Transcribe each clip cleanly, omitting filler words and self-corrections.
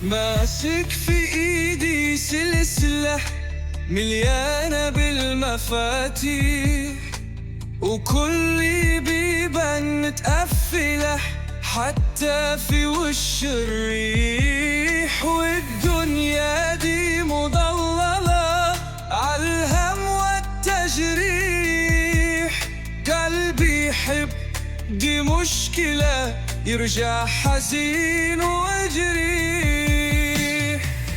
ماسك في ايدي سلسلة مليانة بالمفاتيح، وكل بيبان متقفلة حتى في وش الريح. والدنيا دي مضللة عالهم والتجريح. قلبي يحب دي مشكلة يرجع حزين وجريح.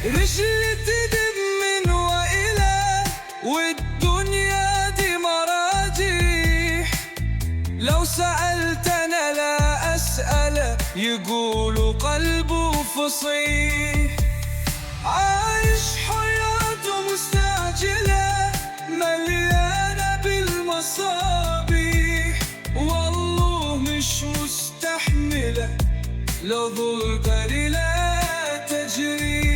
رجلي تدب من وإلى والدنيا دي مراجيح. لو سألت أنا لا أسأل، يقولوا قلبه فصيح. عايش حياته مستعجلة مليانة بالمصابيح، والله مش مستحملة لظل لا تجري.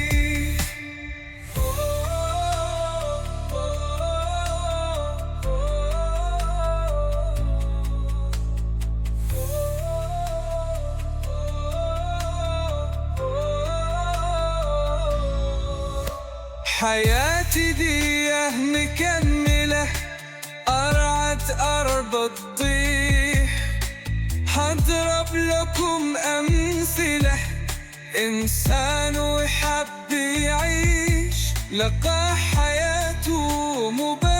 حياتي دي مكملة أرعت أرض تطيح. حضرب لكم أمثلة إنسان وحب يعيش، لقى حياته مباشرة